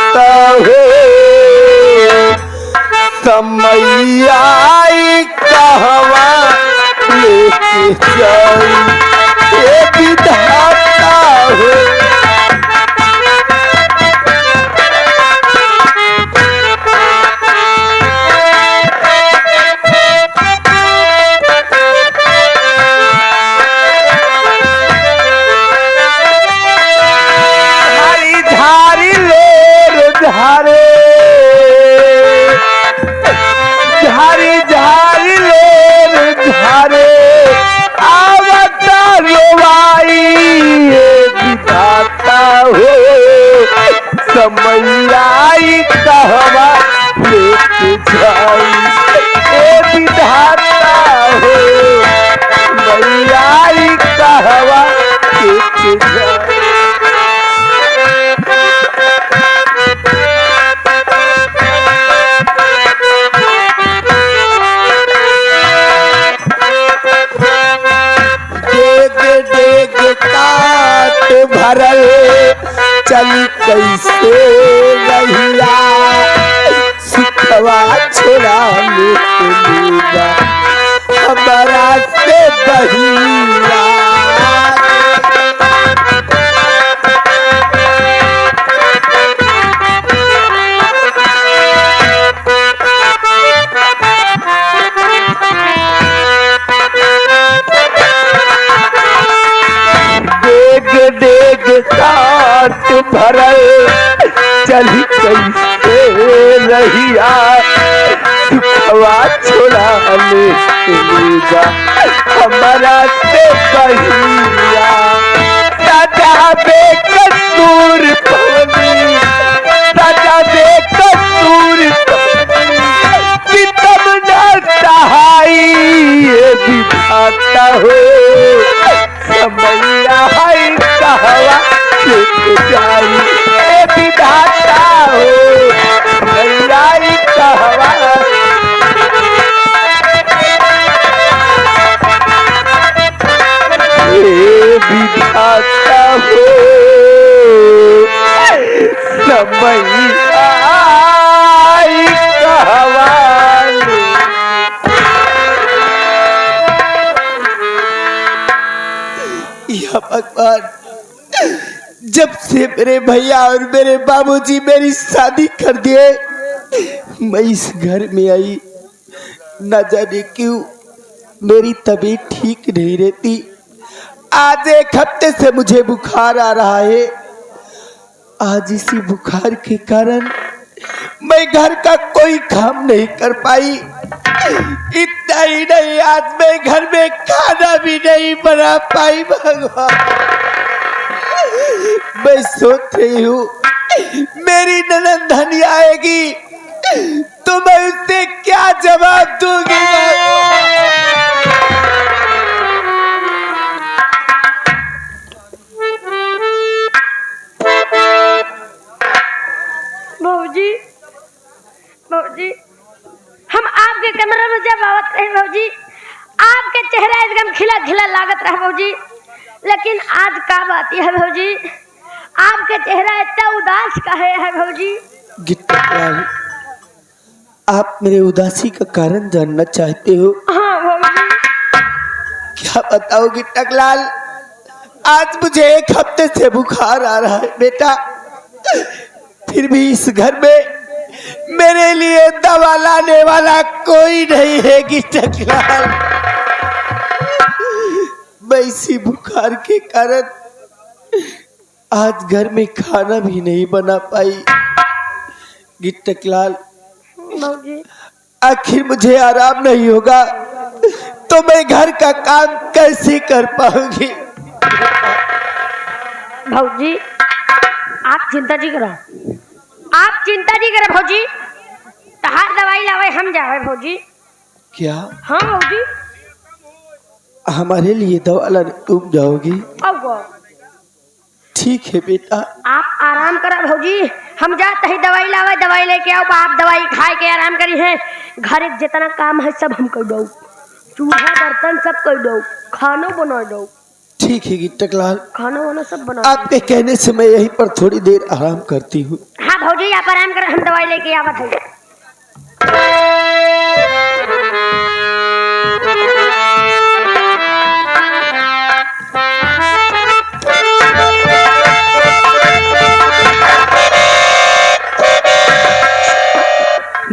विधाता हो समैया कहवा लेके जाई हे विधाता हो। समैया कहवा लेके जाई ए विधाता हो समैया कहवा लेके जाई। डेग डेग काट भरल चली कैसे रहिया सुखवा छोड़ा लेके हमारा से बहिया। डेग डेग काट भरल चली कैसे रहिया सुखवा छोड़ा लेगा हमारा से बहिया। दादा बेकसूर पवनी दादा बेकसूर सितम न सहाई ये विधाता हो समैया कहवा लेके जाई ए विधाता हो समैया कहवा। ए विधाता हो समैया कहवा। या भगवान जब से मेरे भैया और मेरे बाबूजी मेरी शादी कर दिए मैं इस घर में आई न जाने क्यों मेरी तबीयत ठीक नहीं रहती। आज एक हफ्ते से मुझे बुखार आ रहा है। आज इसी बुखार के कारण मैं घर का कोई काम नहीं कर पाई। इतना ही नहीं आज मैं घर में खाना भी नहीं बना पाई। भगवान मैं सोच रही हूँ मेरी ननद धनी आएगी तो मैं उससे क्या जवाब दूंगी। बाबूजी बाबूजी हम आपके कमरे में जब आवत रहे बाबूजी आपके चेहरा एकदम खिला खिला लागत रहा बाबूजी। लेकिन आज का बात है बाबूजी आपके चेहरा इतना उदास का है बाबूजी। गिट्टकलाल आप मेरे उदासी का कारण जानना चाहते हो? हाँ बाबूजी। क्या बताओ गिट्टकलाल आज मुझे एक हफ्ते से बुखार आ रहा है बेटा। फिर भी इस घर में मेरे लिए दवा लाने वाला कोई नहीं है गिट्टकलाल। मैं इसी बुखार के कारण आज घर में खाना भी नहीं बना पाई। गिट्टकलाल आखिर मुझे आराम नहीं होगा तो मैं घर का काम कैसे कर पाऊंगी? भाऊजी आप चिंता जी करो आप चिंता जी करो भाऊजी तहार दवाई लावे हम जावे भाऊजी। क्या? हाँ भाऊजी। हमारे लिए दवा लाने तुम जाओगी? ठीक है बेटा आप आराम करो भाऊजी हम जाते ही दवाई लावे दवाई लेके आओ आप दवाई खाए के आराम करी है। घर एक जितना काम है सब हम कर दो चूल्हा बर्तन सब कर दो खाना बना दो। ठीक है गिट्टकलाल खाना वाना सब बना। आपके कहने से मैं यहीं पर थोड़ी देर आराम करती हूँ। हाँ भौजी आप आराम कर, हम दवाई लेके आवत है।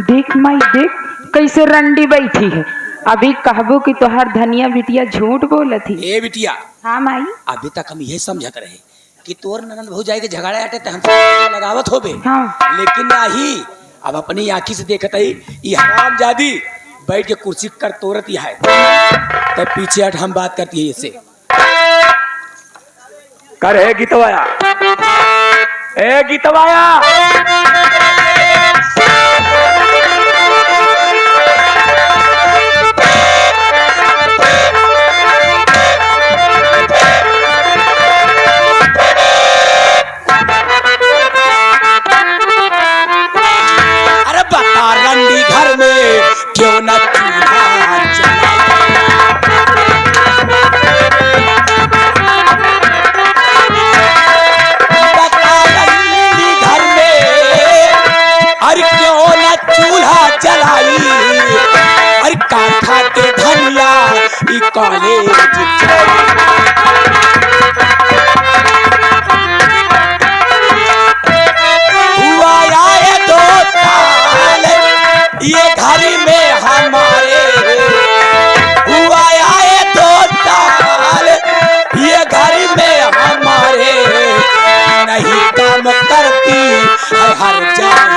देख माई देख कैसे रंडी बैठी है। अभी कहबो कि तोहार धनिया बिटिया झूठ बोलत थी। ए बिटिया, हाँ माई। अभी तक हम ये समझत रहे कि तोर ननद भौजाई के झगड़ा हटे तो हम लगावत होबे। हाँ। लेकिन नहीं, अब अपनी आंखी से देखत है ये हराम जादी बैठ के कुर्सी कर तोरत है। तब पीछे हट, हम बात करती है इससे। कर है गीतवाया, ए गीतवाया, अरे बता रंडी घर में क्यों न चूल्हा जला? बता रंडी घर में अरे क्यों न चूल्हा जलाई? अरे काठा के धनिया ई कॉलेज हुआ आए 2 साल ये घर में हमारे, हुआ आए 2 साल ये घर में हमारे, नहीं काम करती है हर जान।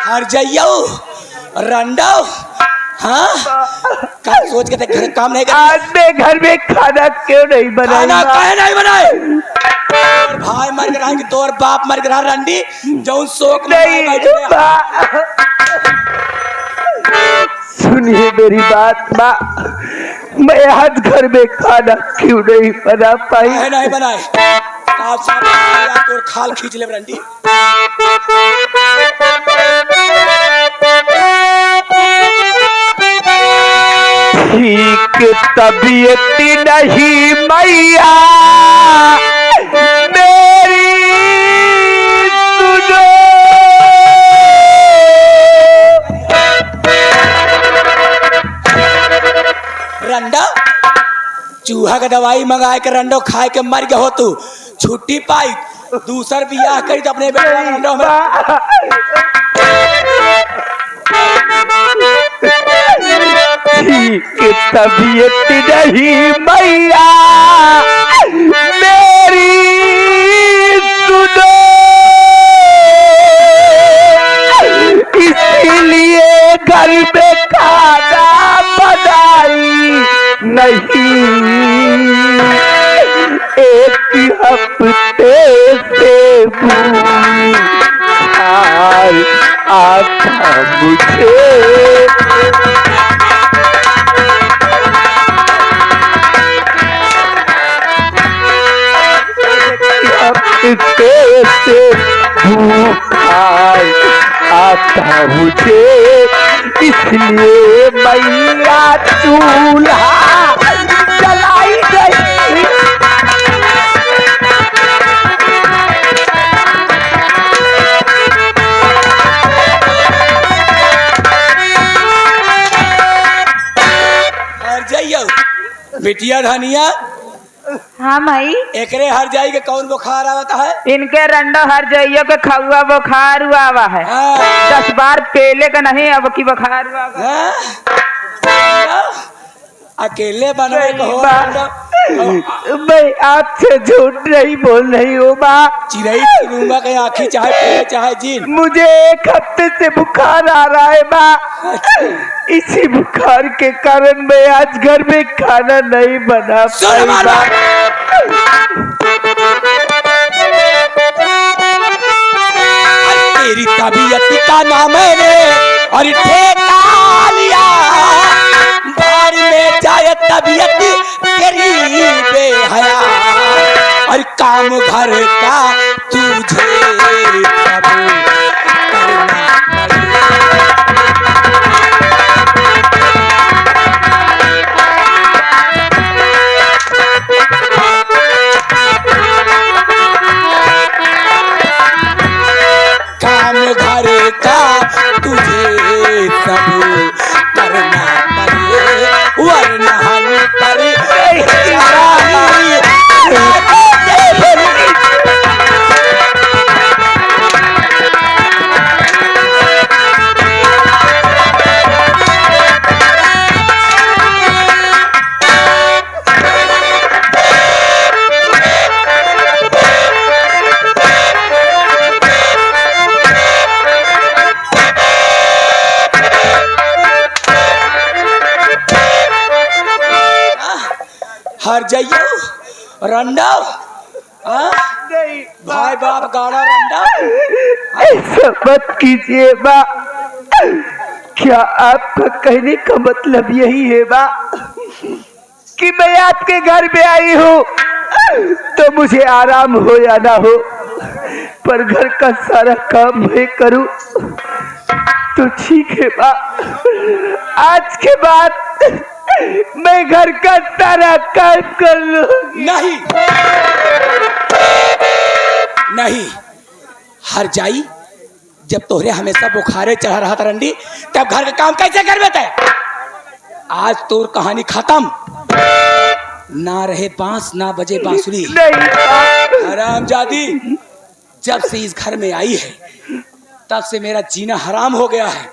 हर जाइयो रंडो, हाँ का सोच के घर काम नहीं कर? आज मैं घर में खाना क्यों नहीं बनाया? खाना काहे नहीं बनाए? तोर भाई मर गया कि तोर बाप मर गया रंडी जो शोक में नहीं बैठे हैं। माँ, सुनिए मेरी बात माँ, मैं आज घर में खाना क्यों नहीं बना पाई? काहे नहीं बनाए? साफ साफ या तोर खाल खींच ले रंडी। ठीक तबीयत नहीं मैया मेरी, सुनो। रंडा चूहा का दवाई मंगाए के रंडो खाए के मर गए हो तू, छुट्टी पाई दूसर बियाह करी तो अपने बेटा का रंडो में। ठीक तबीयत नहीं मैया मेरी, सुनो। इसीलिए घर में खाना बनाई नहीं, एक हफ्ते से बुखार आता मुझे। से बुखार आता मुझे, इसलिए मैया चूल्हा जलाई गई। हर जाइयो बिटिया धनिया, हाँ माई। एकरे हर जाई के कौन बुखार आवता है? इनके रंडो हर जाइयो के खौआ बुखार हुआ हुआ है। हाँ। 10 बार पहले का नहीं, अब की बुखार हुआ हुआ। हाँ? अकेले बनवे को हो रंडो? मैं आपसे झूठ नहीं बोल रही हूँ माँ। चिरई चिरूंगा के आँखी चाहे पेड़ चाहे जीन। मुझे 1 हफ्ते से बुखार आ रहा है माँ, इसी बुखार के कारण मैं आज घर में खाना नहीं बना पाई माँ। तेरी तबीयत का नाम मैंने और ठेका लिया, बारी में जाए तबीयत तेरी बेहया और काम घर का तुझे सब करना काम घर का तुझे सब करना पड़े वरना हम पर हर जाइयो रंडा नहीं भाई बाप गाड़ा रंडा ऐसा मत कीजिए बा। क्या आपका कहने का मतलब यही है बा कि मैं आपके घर में आई हूँ तो मुझे आराम हो या ना हो, पर घर का सारा काम मैं करूँ तो ठीक है बा। आज के बाद मैं घर का सारा काम कर लूँ। नहीं नहीं हर जाई जब तोहरे हमेशा बुखारे चढ़ा रहा था रंडी तब घर का काम कैसे कर बेटे। आज तोर कहानी खत्म। ना रहे बांस ना बजे बांसुरी। हरामजादी जब से इस घर में आई है तब से मेरा जीना हराम हो गया है।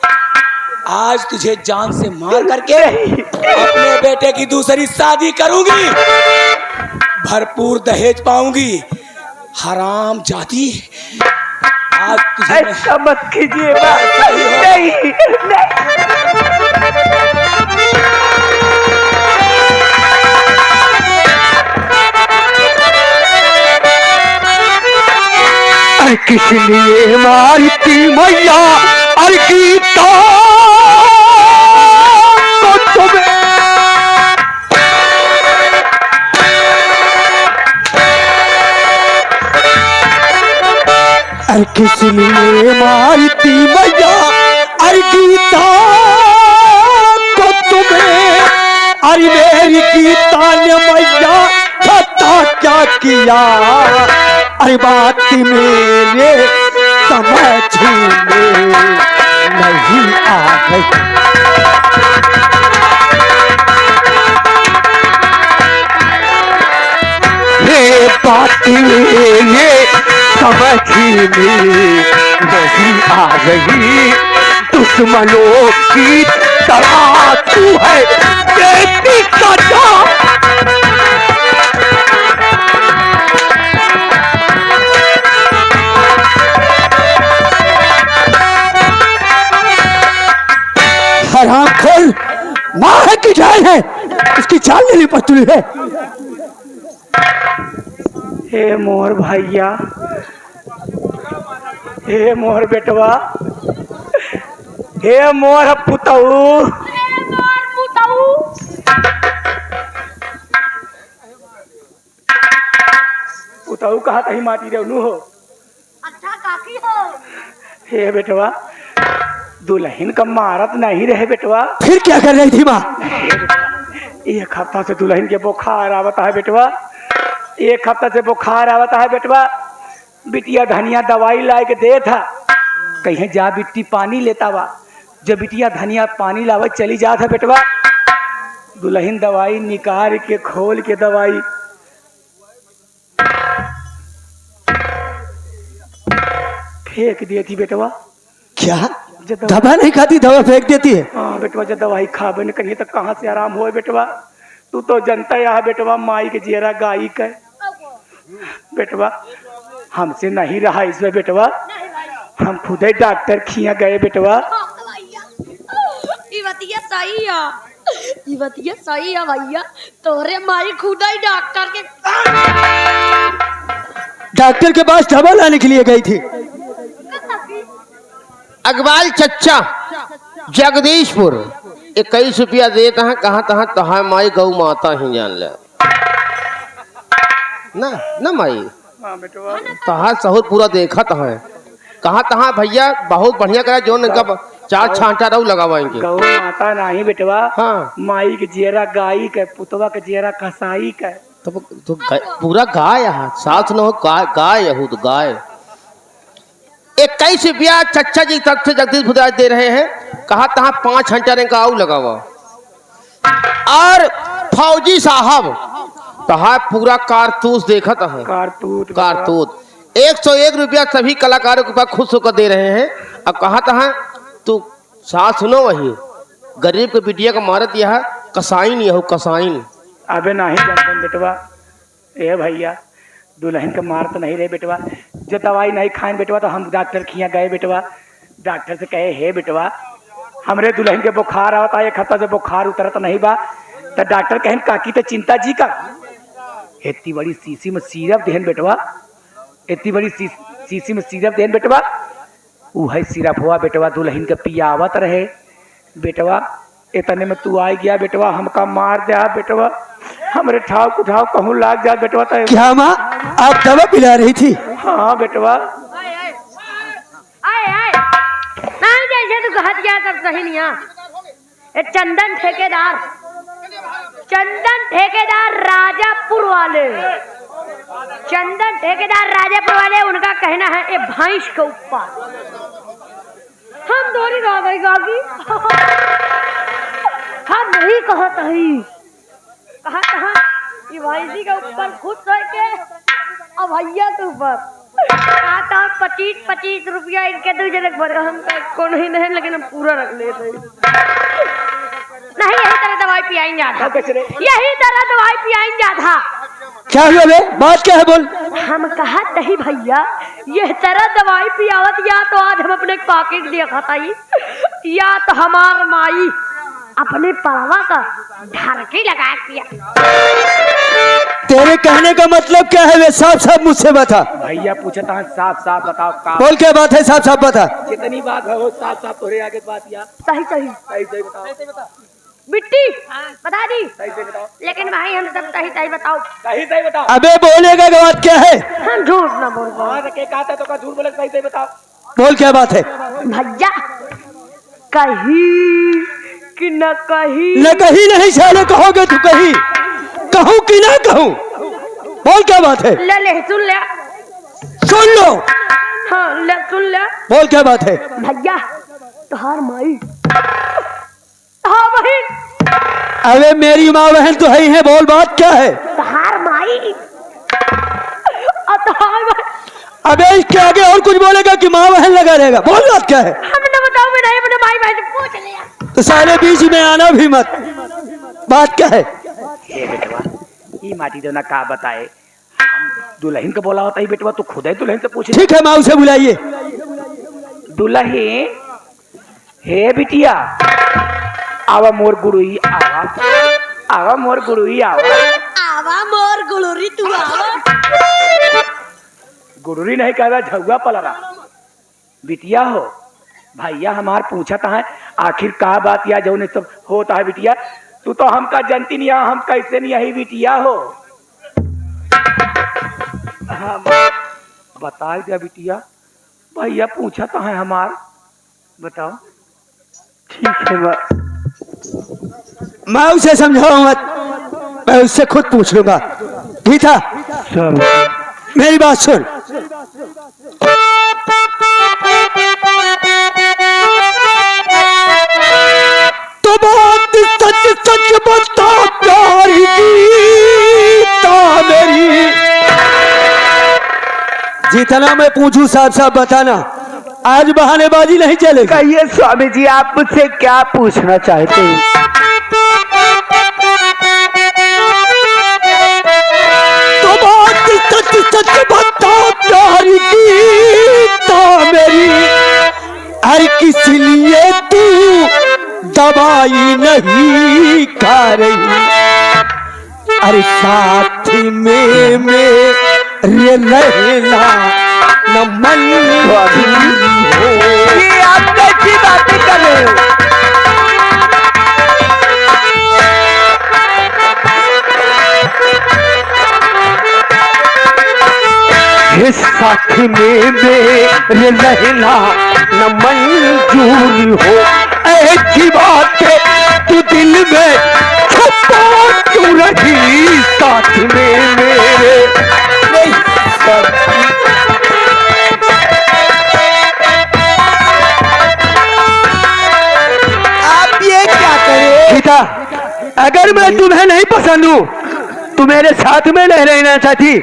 आज तुझे जान से मार करके अपने बेटे की दूसरी शादी करूंगी, भरपूर दहेज पाऊंगी। हराम जाती आज तुझे ऐसा मत कीजिए नहीं, अरे किस लिए मारती मैया अरे गीता को तुम्हें अरे किस लिए मारती मैया अरे गीता को तुम्हें अरे मेरी गीता ने मैया पता क्या किया अरे बात मेरे समझ में नहीं आ गई। ये बात मेरे समझ में नहीं आ गई। दुश्मनों की तरह तू है बेटी का हराम खोल माँ है कि जान है उसकी जान लेनी पड़ती है। हे मोर भैया, हे मोर बेटवा, हे मोर पुतऊ, पुतऊ कहा कहीं माटी रेवनू हो। अच्छा काकी हो। हे बेटवा दुल्हन का मारत नहीं रहे बेटवा। फिर क्या कर रही थी माँ? एक हफ्ता से दुल्हन के बुखार आवता है बेटवा, एक हफ्ता से बुखार आवता है बेटवा। बिटिया धनिया दवाई ला के दे था, कहीं जा बिट्टी पानी लेता वा। जब बिटिया धनिया पानी लावे चली जाता है बेटवा, दुल्हन दवाई निकाल के खोल के दवाई फेंक दी थी बेटवा। क्या दवा नहीं खाती दवा फेंक देती है? हाँ बेटवा, जब दवाई खाबे न कहीं तो कहाँ से आराम हो बेटवा। तू तो जनता यहाँ बेटवा माई के जियरा गाई का बेटवा, हमसे नहीं रहा इसमें बेटवा। हम खुद ही डॉक्टर खिया गए बेटवा। सही है भैया, तोरे माई खुद ही डॉक्टर के पास दवा लाने के लिए गई थी। अकबाल चच्चा जगदीशपुर 21 रुपया देता है कहाँ तहाँ तहा माई गौ माता ही जान ले ना ना माई तहा सहूर पूरा देखत है कहाँ तहाँ भैया बहुत बढ़िया करा जो इनका 4 छांटा रहू लगावाएंगे गौ माता नहीं बेटवा। हाँ माई के जियरा गाई के, पुतवा के जियरा कसाई के। तो पूरा गाय है सास न हो गाय हो तो गाय। 21 रुपया चच्चा जी तरफ से जगदीश भुदाज दे रहे हैं कहा तहाँ 5 घंटा का आऊ लगा हुआ। और फौजी साहब तहा पूरा कारतूस देखत है कारतूस 101 रुपया सभी कलाकारों के पास खुश होकर दे रहे हैं। अब कहा तहाँ तू सास सुनो वही गरीब के बिटिया का मारत यह कसाइन यह कसाइन। अबे नहीं जानते बेटवा ए भैया दुल्हन का मार तो नहीं रहे बेटवा। जो दवाई नहीं खाए बेटवा तो हम डॉक्टर के यहाँ गए बेटवा। डॉक्टर से कहे हे बेटवा हमरे दुल्हन के बुखार आवता है 1 हफ्ता से बुखार उतरत नहीं बा। तो डॉक्टर कहन काकी तो चिंता जी का इतनी बड़ी शीशी में सिरप देहन बेटवा, इतनी बड़ी शीशी में सिरप देहन बेटवा। वही सिरप हुआ बेटवा दुल्हन के पियावत रहे बेटवा। इतने में तू आ गया बेटवा हमका मार दिया बेटवा। हमरे ठाव कुठाव कहूँ लाग जा बेटवा। तो क्या माँ आप दवा पिला रही थी? हाँ बेटवा। आए आए नहीं जैसे तू कहा दिया तब सही नहीं है। चंदन ठेकेदार राजापुर वाले उनका कहना है ये भैंस के ऊपर हम दोरी गा गई गागी हम नहीं कहत हई कहा ये भैंसी के ऊपर खुद रह के अब भैया के ऊपर 25 रुपया इनके 2 जनक भर हम को नहीं लेकिन हम पूरा रख लेते नहीं। यही तरह दवाई पियाई जाता क्या हुआ बे? बात क्या है बोल? हम कहा नहीं भैया यह तरह दवाई पियावत या तो आज हम अपने पॉकेट देखा था या तो हमार माई अपने परवा का ढारकी लगा दिया। तेरे कहने का मतलब क्या है? वे साफ साफ मुझसे बता। भैया पूछा था साफ साफ बताओ का बोल क्या बात है? साफ साफ बता। जितनी बात है वो साफ साफ तोरे आगे बात या सही बताओ बिट्टी बता दी सही बताओ। लेकिन भाई हम सब सही बताओ सही बताओ। अबे बोलेगा क्या बात क्या है? हम झूठ ना बोल तो का झूठ बोले सही बताओ। बोल क्या बात है? भैया कहीं कि न कहीं नहीं साले कहोगे तू कहीं कहूँ कि ना कहूँ? बोल क्या बात है? ले सुन लो। हाँ ले सुन ले। बोल क्या बात है? भैया तोहार माई हाँ बहन। अबे मेरी माँ बहन तो है ही है। बोल बात क्या है? तोहार माई और तोहार बहन। अबे इसके आगे और कुछ बोलेगा कि माँ बहन लगा रहेगा? बोल बात क्या है? हमने बताओ मैं नहीं अपने भाई बहन से पूछ लिया तो साले बीच में आना भी मत। बात क्या है? ये बेटवा ये माटी देना का बताए हम दुल्हन को बोला होता ही बेटवा तू खुद ही दुल्हन से पूछ। ठीक है माँ उसे बुलाइए। दुल्हन हे बिटिया आवा मोर गुड़ुई आवा मोर गुड़ुई आवा मोर गुड़ुरी तू आवा गुड़ुरी नहीं कह रहा झुआ पलरा बिटिया हो। भैया हमार पूछा था आखिर का बात या जो ने सब होता है बिटिया। तू तो हमका जनती नहीं हम कैसे नहीं यही बिटिया हो। हाँ बता दिया बिटिया भैया पूछा तो है हमार बताओ। ठीक है मैं उसे समझाऊं मत, मैं उससे खुद पूछ लूंगा। ठीक था? मेरी बात सुन। तो बात सच सच बता प्यार गीता मेरी। जितना मैं पूछूं साफ साफ बताना। आज बहानेबाजी नहीं चलेगी। कहिए स्वामी जी आप मुझसे क्या पूछना चाहते हैं? तो बात सच सच बता प्यार गीता मेरी। हर किसी लिए तू दवाई नहीं खा रही। अरे साथ में मेरे रहना न मन ये आप कैसी बातें कर रहे हो? साथ में मेरे रहना न मंजूर हो। ऐसी बात तू दिल में छुपा क्यों रही साथ में मेरे। नहीं स्वामी, आप ये क्या करें? सीता, अगर मैं तुम्हें नहीं पसंद हूँ, तू मेरे साथ में नहीं रहना चाहती,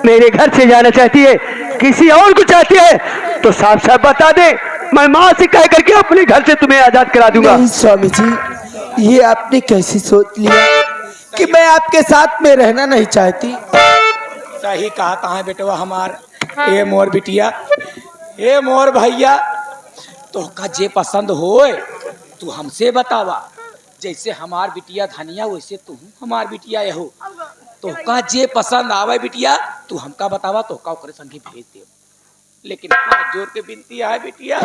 मेरे घर से जाना चाहती है, किसी और को चाहती है, तो साफ साफ बता दे, मैं माँ से कह करके अपने घर से तुम्हें आजाद करा दूंगा। नहीं स्वामी जी, ये आपने कैसे सोच लिया कि मैं आपके साथ में रहना नहीं चाहती? सही कहा कहाँ बेटवा हमार ए मोर बिटिया, ए मोर भैया, तो का जे पसंद होए तू हमसे बतावा। जैसे हमार बिटिया धनिया वैसे तू हमार बिटिया यहो, तो का जे पसंद आवे बिटिया तू हमका बतावा, तो का ओकरे संगे भेज दे। लेकिन हाथ जोड़ के विनती है बिटिया,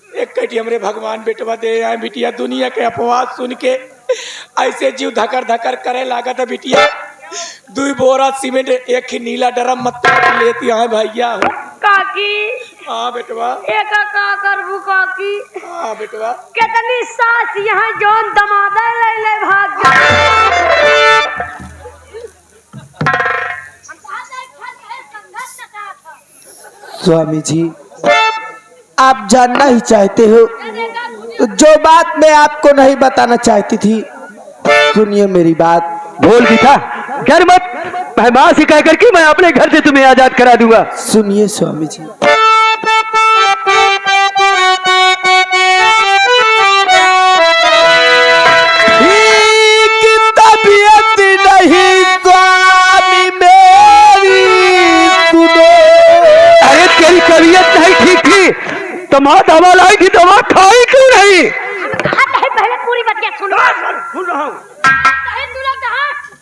एक कटी हमरे भगवान बेटवा दे आए बिटिया। दुनिया के अपवाद सुन के ऐसे जीव धकर धकर करे लागत है बिटिया। 2 बोरा सीमेंट एक ही नीला ड्रम मत लेती है भैया। काकी हाँ बेटवा, एक का करबू काकी, हाँ बेटवा, कितनी सास यहाँ जौन दमादा ले ले भाग जा। स्वामी जी, आप जानना ही चाहते हो तो जो बात मैं आपको नहीं बताना चाहती थी, सुनिए मेरी बात। बोल गीता, डर मत, मैं माँ से कह करके मैं अपने घर से तुम्हें आजाद करा दूंगा। सुनिए स्वामी जी, तबीयत नहीं स्वामी मेरी सुनो। अरे तेरी तबीयत नहीं ठीक थी तो माँ दवा लाई थी, दवा खाई क्यों नहीं? पहले पूरी बतिया सुनो। सुन रहा हूँ।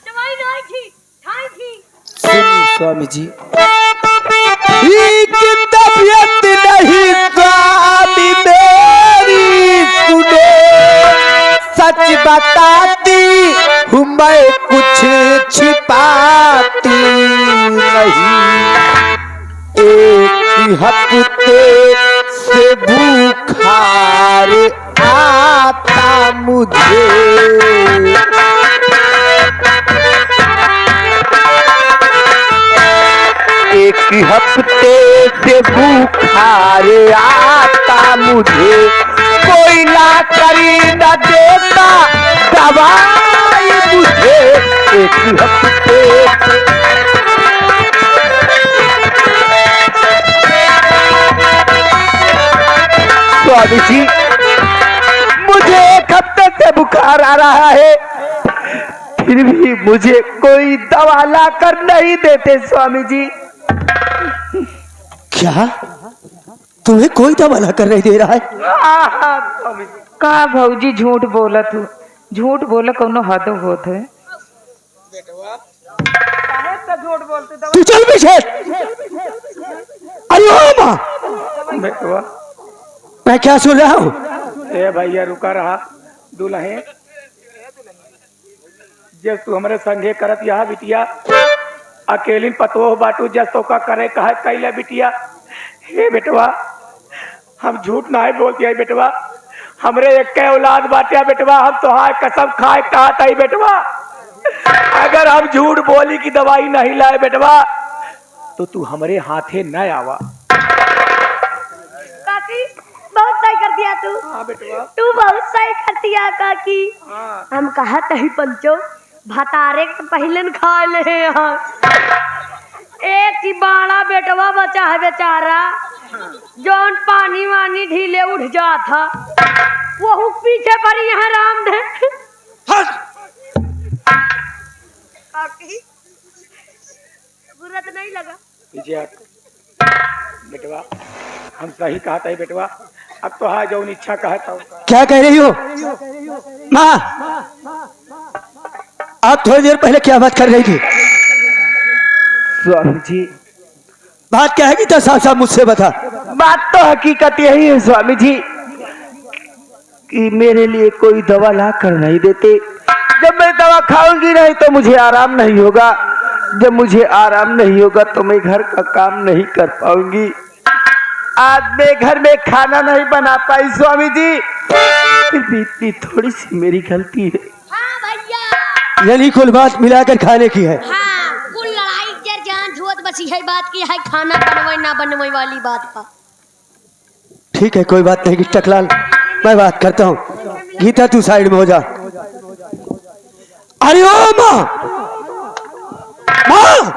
दवाई नहीं थी, खाई थी। सुनिए स्वामी जी, तबीयत नहीं स्वामी मेरी सुनो। सच बताती हूँ मैं, कुछ छिपाती नहीं। एक हफ्ते से बुखार आता मुझे। एक हफ्ते से बुखार आता मुझे, कोई ना करी न देता दवाई मुझे। एक हफ्ते स्वामी जी, मुझे एक हफ्ते से बुखार आ रहा है, फिर भी मुझे कोई दवा ला कर नहीं देते स्वामी जी। क्या तुम्हें कोई दवा ला कर नहीं दे रहा है? का भौजी झूठ बोलत हो, झूठ बोले कोनो हद होत है। तू चल पीछे। अरे माँ, बेटवा, मैं क्या सुन रहा हूँ? ए भैया रुका रहा। दुल्हे जब तू हमारे संगे करत यहाँ बिटिया, अकेली पतोह बाटू जस तो का करे कहा कैले बिटिया। हे बेटवा, हम झूठ ना बोलती है बेटवा, हमरे एक के औलाद बाटिया बेटवा, हम तो हाँ कसम खाए कहा ही बेटवा। अगर हम झूठ बोली की दवाई नहीं लाए बेटवा, तो तू हमारे हाथे न आवा। काकी बहुत सही कर दिया तू। हाँ बेटवा, तू बहुत सही कर दिया काकी। हाँ। हम कहा तही पंचो भतारे के पहले न खा ले यहाँ। एक ही बाड़ा बेटवा बचा है बेचारा, जौन पानी वानी ढीले उठ जा था, वो पीछे पड़ी यहाँ राम दे। काकी बुरा तो नहीं लगा? पीछे बेटवा, हम सही कहा था बेटवा। अब तो हाँ जो इच्छा कहा था। क्या कह रही हो माँ? आप थोड़ी देर पहले क्या बात कर रही थी? स्वामी जी, बात क्या है कि तो साफ साफ मुझसे बता। बात तो हकीकत यही है स्वामी जी कि मेरे लिए कोई दवा ला कर नहीं देते। जब मैं दवा खाऊंगी नहीं तो मुझे आराम नहीं होगा, जब मुझे आराम नहीं होगा तो मैं घर का काम नहीं कर पाऊंगी। आज मैं घर में खाना नहीं बना पाई स्वामी जी, फिर भी इतनी थोड़ी सी मेरी गलती है। हाँ भैया, यानी कुल बात मिलाकर खाने की है। हाँ कुल लड़ाई जर जान झोत बची है बात की है, खाना बनवाई ना बनवाई वाली बात का। ठीक है, कोई बात नहीं टकलाल, मैं बात करता हूँ। गीता तू साइड में हो जा। अरे ओ माँ, माँ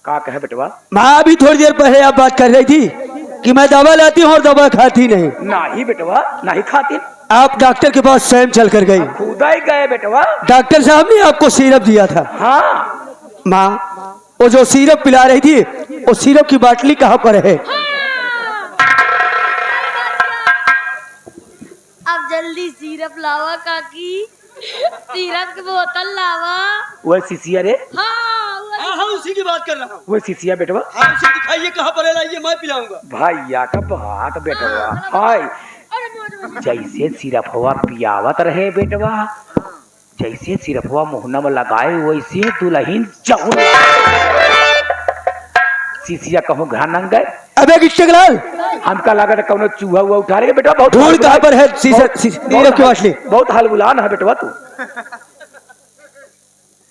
का कहे बेटवा? माँ अभी थोड़ी देर पहले आप बात कर रही थी कि मैं दवा लाती हूँ और दवा खाती नहीं। नहीं बेटवा, नहीं खाती। आप डॉक्टर के पास स्वयं चल कर गई। खुदा ही गए बेटवा। डॉक्टर साहब ने आपको सिरप दिया था। हाँ माँ, वो जो सिरप पिला रही थी, वो सिरप की बाटली कहाँ पर है? अब जल्दी सिरप लावा काकी, सिरप की बोतल लावा। वह सिसिया रे, हाँ उसी की बात कर रहा हूँ। वह सिसिया बेटवा। हाँ उसे दिखाइए कहाँ पर है, लाइए मैं पिलाऊंगा। भैया का बात बेटवा। हाय जैसे सिरप हुआ पियावत रहे बेटवा, जैसे सिरप हुआ मुहना में लगाए वैसे दुल्हन चहुन सिसिया कहूँ घर नंग गए। अबे किस्टकलाल, हमका लगा था कौनो चूहा हुआ उठा रहे बेटवा। बहुत धूल कहाँ पर है? सिरप की बाटली बहुत हलगुलान है बेटवा तू।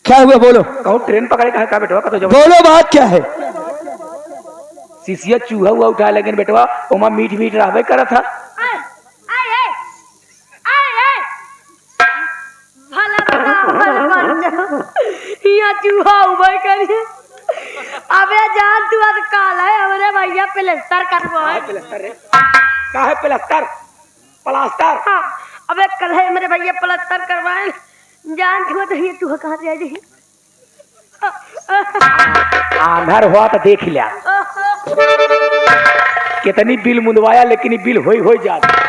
क्या हुआ बोलो? कहूँ ट्रेन पकड़े का बेटवा का तो जब बोलो बात क्या है? सिसिया चूहा हुआ उठा, लेकिन बेटवा ओमा मीठ मीठ रहबे करा था। यहाँ चूहा उबर करिए। अबे जान तू आज काला है, हमारे भैया प्लास्टर करवाए। प्लास्टर रे का है? Plaster plaster. हाँ अबे कल है मेरे भैया प्लास्टर करवाए। जान तू तो ये तू कहाँ से आई? आंधर हुआ तो देख लिया कितनी बिल मुंदवाया, लेकिन बिल हो जाती।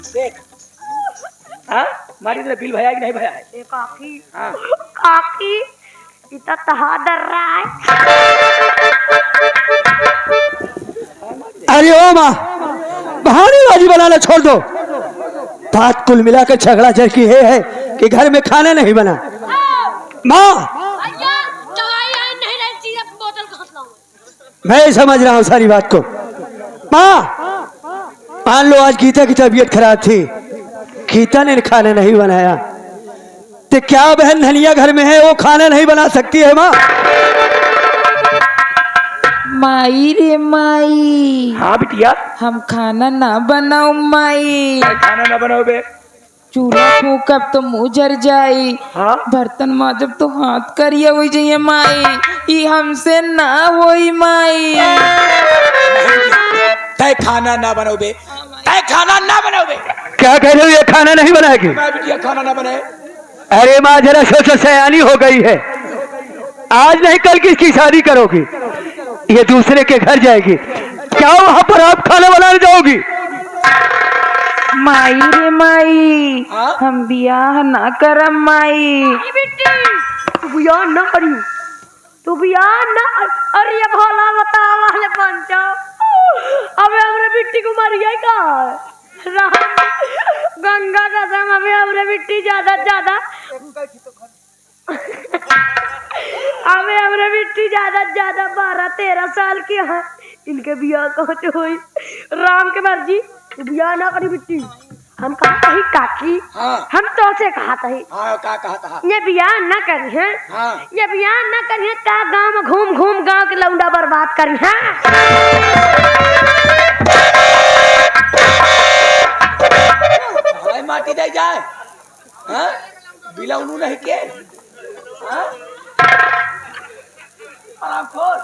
देख हाँ मारी तो बिल भया कि नहीं भया है? काकी हाँ काकी इतना तहा डर रहा है। अरे ओ माँ, बहानेबाजी बनाना छोड़ दो। बात कुल मिलाकर झगड़ा झड़की है कि घर में खाना नहीं बना। माँ भैया दवाई आई नहीं रही, सिरप बोतल कहाँ से लाऊं? मैं समझ रहा हूँ सारी बात को। माँ मान लो आज गीता की तबीयत खराब थी, गीता ने खाना नहीं बनाया, तो क्या बहन धनिया घर में है वो खाना नहीं बना सकती है? माँ माई रे माई, हाँ बिटिया, हम खाना ना बनाओ माई। खाना ना बनाओ बे। चूल्हा फूकब तो मुँह जर जाई, हाँ बर्तन माजब तो हाथ करिया हो जाइए माई। ये हमसे ना होई माई। तय खाना ना बनाओगे, तय खाना ना बनाओगे। क्या कह रहे हो? ये खाना नहीं बनाएगी? मैं बिटिया खाना ना बनाए। अरे माँ जरा सोचो, सयानी हो गई है। आज नहीं कल किसकी शादी करोगी? ये दूसरे के घर जाएगी, क्या वहां पर आप खाना बनाने जाओगी? माई रे माई, हाँ? हम बियाह ना करम माई। बेटी तू बियाह ना करी, तू बियाह ना। अरे ये भोला बता वाले पंचो, अबे हमरे बिट्टी को मर गई का गंगा कसम। अबे हमरे बिट्टी ज्यादा अबे हमरे बिट्टी ज्यादा 12-13 साल की है। इनके बियाह कहाँ से हुई? राम के मर्जी, तू बियाह ना करी बिट्टी। हम कहा कही काकी, हाँ। हम तो से कहा कही हाँ का कहा था? ये बियाह न करी है, हाँ। ये बियाह न करी है, का गांव में घूम घूम गांव के लौंडा बर्बाद करी है। भाई माटी दे जाए, हाँ बिला उन्हों नहीं के, हाँ आराम खोल।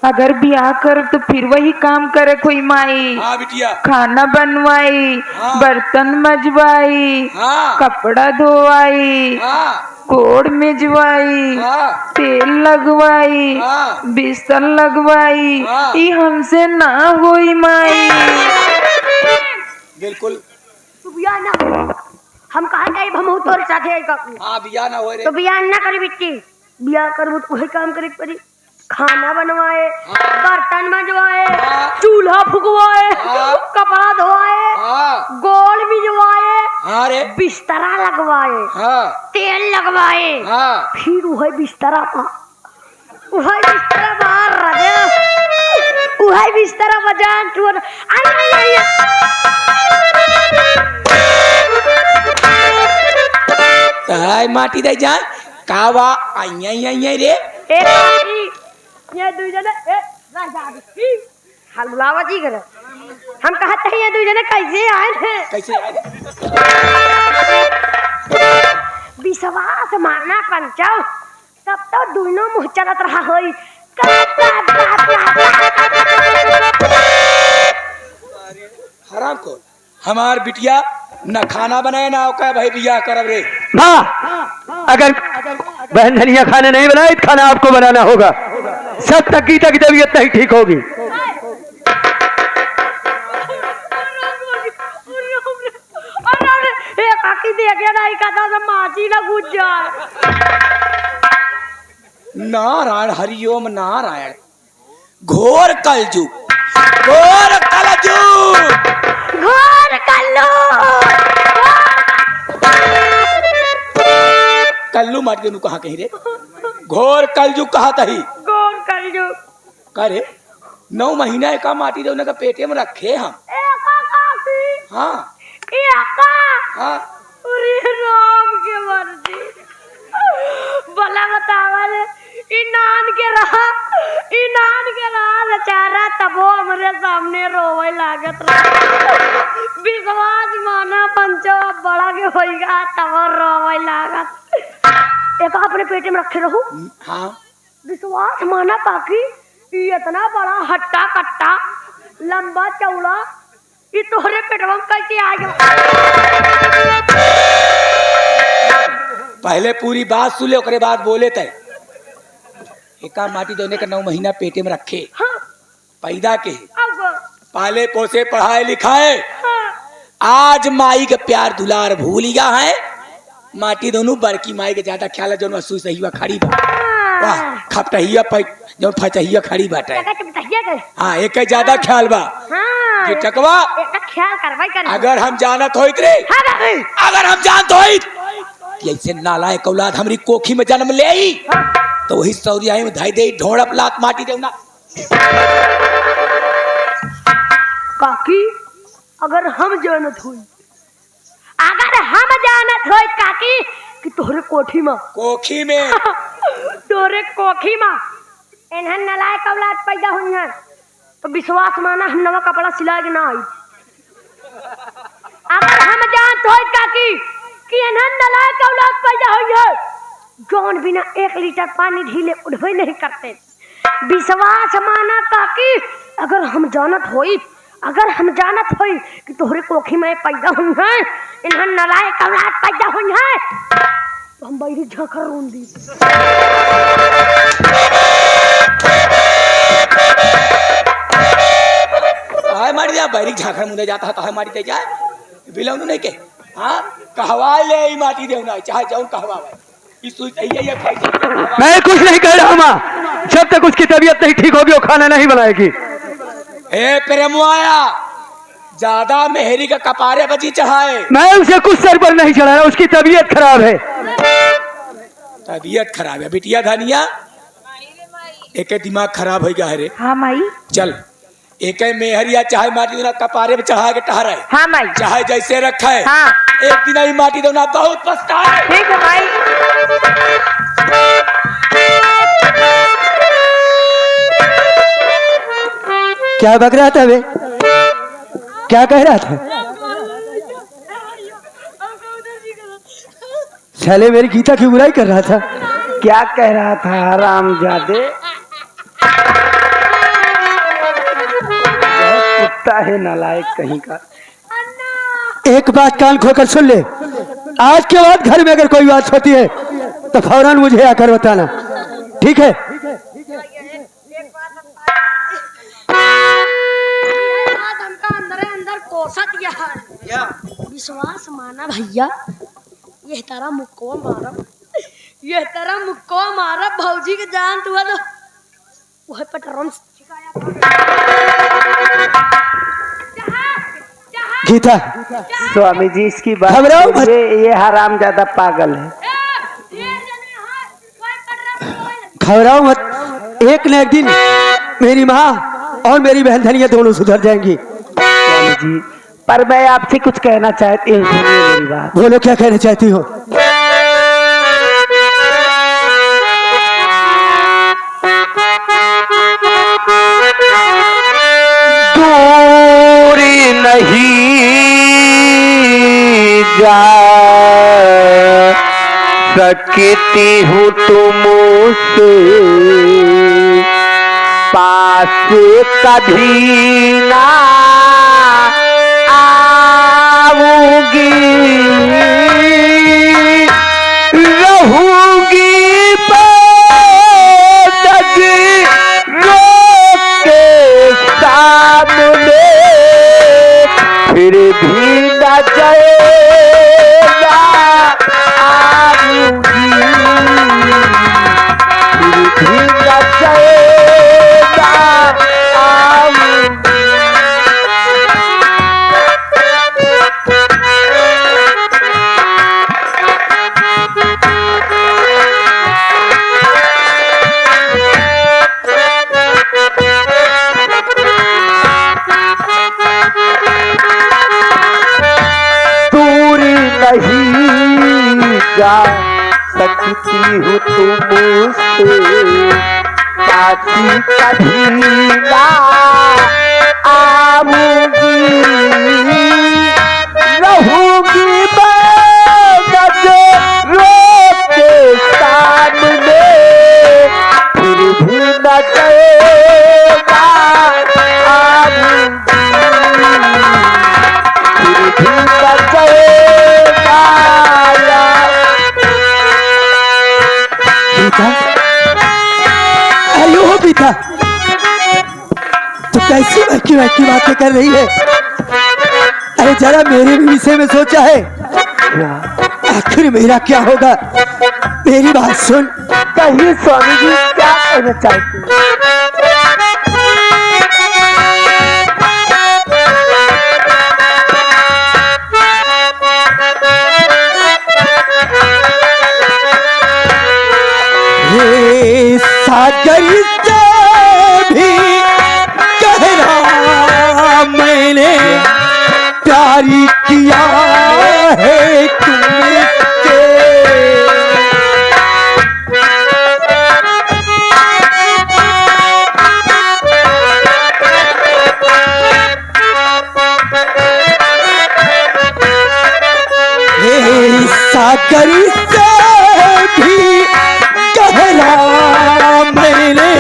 अगर बियाह कर तो फिर वही काम करे कोई माई। हाँ बिटिया, खाना बनवाई, हाँ। बर्तन मजवाई, हाँ कपड़ा धोवाई, हाँ कोड़ मिजवाई, हाँ तेल लगवाई, हाँ। बिस्तर लगवाई। हाँ। ये हमसे ना होई माई। बिल्कुल। तू बियाह ना, हम कहा कही हम तोर साथे आई काकी। हाँ बिया ना हो रे। तो बियाह न करी बिट्टी, बियाह करबो तो वही काम करे के पड़ी। खाना बनवाए, बर्तन मंजवाए, चूल्हा फुकवाए, कपड़ा धोआए, गोल बिजवाए, हाँ रे बिस्तरा लगवाए, हाँ तेल लगवाए, हाँ फिर वही बिस्तरा बाहर रखे, वही बिस्तरा बजान टूर ताई माटी दे जाए कावा आई रे ए काकी ये दू जने ए राजा दी हलवावा जी करे हम कहते हैं ये दू जने कैसे आए थे कैसे आए? विश्वास मारना पंचो तब तो दोनों मुँह चलत रहा होई हराम को हमार बिटिया न खाना बनाए ना ओका भाई बियाह करब रे। हाँ, अगर बहन धनिया खाना नहीं बनाए तो खाना आपको बनाना होगा। सब तक की तबीयत नहीं ठीक होगी। ए काकी देखे नहीं कथा से माची ना गुज जाए। नारायण हरिओम नारायण घोर कलयुग घोर कलयुग घोर कल्लू कल्लू मार के कहा कहीं रे घोर कलयुग कहा तही घोर कल्लू करे 9 महीना का माटी दे उनका पेटे में रखे हम। ए काकी हाँ ए अक्का हाँ अरे राम के मर्जी भला बतावल इनान के रहा बेचारा तबो हमरे सामने रोवे लागत रहा विश्वास माना पंचो बड़ा के होइगा तब रोवे लागत एक अपने पेटे में रखे रहू। हाँ विश्वास माना पाकी ये इतना बड़ा हट्टा कट्टा लंबा चौड़ा ये तोहरे पेटवा में कैसे आ गया? पहले पूरी बात सुन ले ओकरे बाद बोले तय एका माटी दोने का 9 महीना पेटे में रखे हाँ पैदा के अब पाले पोसे पढ़ाए लिखाए हाँ आज माई के प्यार दुलार भूल गया है। माटी दोनों बड़की माई के ज्यादा ख्याल है जो असू सही हुआ खड़ी बा वाह खपटहिया जो फचहिया खड़ी बाटे हाँ एक ज्यादा ख्याल बा हाँ ये टकवा एक ख्याल करवाई कर अगर हम जानत होइत रे अगर हम जानत होइत कि ऐसे नालायक औलाद हमारी कोखी में जन्म ले आई तो वही सौरिया में धाई दे ढोड़प लात माटी देना। काकी अगर हम जानत हुई काकी कि तोहरे कोठी में तोरे कोठी में इन्हन नलायक औलाद पैदा हुई है तो विश्वास माना हम नवा कपड़ा सिला के ना आई। अगर हम जानत होई काकी कि इन्हन नलायक औलाद पैदा हुई है जौन बिना 1 लीटर पानी ढीले उठबे नहीं करते। विश्वास माना काकी अगर हम जानत होई कि तोहरे कोखी में पैदा हुई है इन्हन नलायक औलाद पैदा हुई है तो हम बैरी झांकर रोन दी। हाय मारी जा बैरी झांखर मुंडे जाता है तो हाय मारी दे जाए बिलौनु नहीं के हाँ कहवाए ले ई माटी देवना चाहे जाऊं कहवाए ई सुई ये मैं कुछ नहीं कह रहा माँ। जब तक उसकी तबीयत नहीं ठीक होगी वो खाना नहीं बनाएगी। ए प्रेमुआया ज्यादा मेहरी का कपारे बजी चढ़ाए। मैं उसे कुछ सर पर नहीं चढ़ा रहा, उसकी तबीयत खराब है। तबीयत खराब है बिटिया धनिया एक दिमाग खराब हो गया है रे। हाँ माई चल एक मेहरिया चाहे माटी देना कपारे में चढ़ा के टहरा है हाँ माई चाहे जैसे रखा है हाँ एक दिन ही माटी देना बहुत पछता है। ठीक है माई। क्या बक रहा था वे? क्या कह रहा था? साले मेरी गीता की बुराई कर रहा था। क्या कह रहा था हरामजादे? कुत्ता है नालायक कहीं का। एक बात कान खोकर सुन ले, आज के बाद घर में अगर कोई बात होती है तो फौरन मुझे आकर बताना, ठीक है? अंदर कोसा दिया है विश्वास माना भैया ये तारा मुक्को मारा ये तेरा मुक्को मारा भौजी के जान तू तो वह पटरम गीता स्वामी जी इसकी बात घबराओ मत। ये हराम ज्यादा पागल है। घबराओ मत, एक न एक दिन मेरी माँ और मेरी बहन धनिया दोनों सुधर जाएंगी। स्वामी जी पर मैं आपसे कुछ कहना चाहती हूँ, सुनिए मेरी बात। बोलो क्या कहना चाहती हो। दूरी नहीं जा सकती हूँ तुमसे, पास कभी ना आऊंगी, रहूंगी के सामने, फिर भी न जाएगा आऊंगी, फिर भी न जाएगा आऊंगी। दूरी नहीं जा सकती हूँ तुमसे, पासी कभी ना आऊंगी, रहूंगी नजरों के सामने, फिर भी न जाएगा आऊंगी, फिर भी न जाएगा। गीता, हेलो गीता, तो कैसी महकी महकी बातें कर रही है। अरे जरा मेरे भी विषय में सोचा है, आखिर मेरा क्या होगा। मेरी बात सुन। कहिए स्वामी जी क्या कहना चाहते हैं। ये सागर से भी गहरा मैंने प्यार किया है तुमसे। ये सागर से भी गहरा मैंने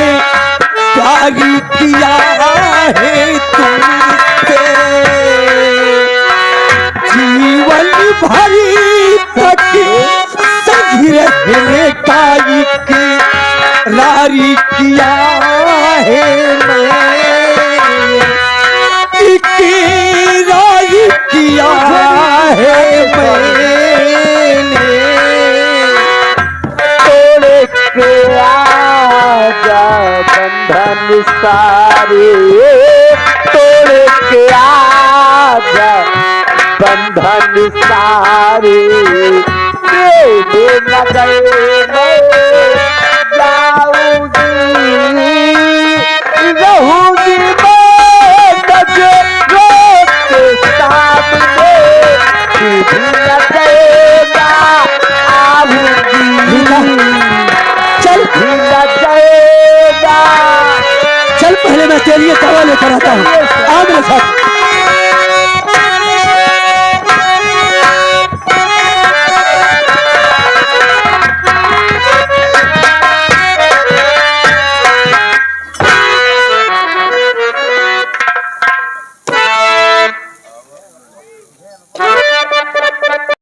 प्यार किया है तुमसे। जीवन भरी तक संग रहने का इकरार किया है मैं, इकरार किया है मैंने। के आजा बंधन सारे, तोड़ के आजा बंधन सारे, तेरे न गए मैं जाऊंगी, रहूंगी मैं नजरों के सामने, फिर भी न जाएगा आऊंगी, चल जाएगा। चल पहले मैं तेरे लिए दवा लेकर आता हूँ। आ मेरे साथ।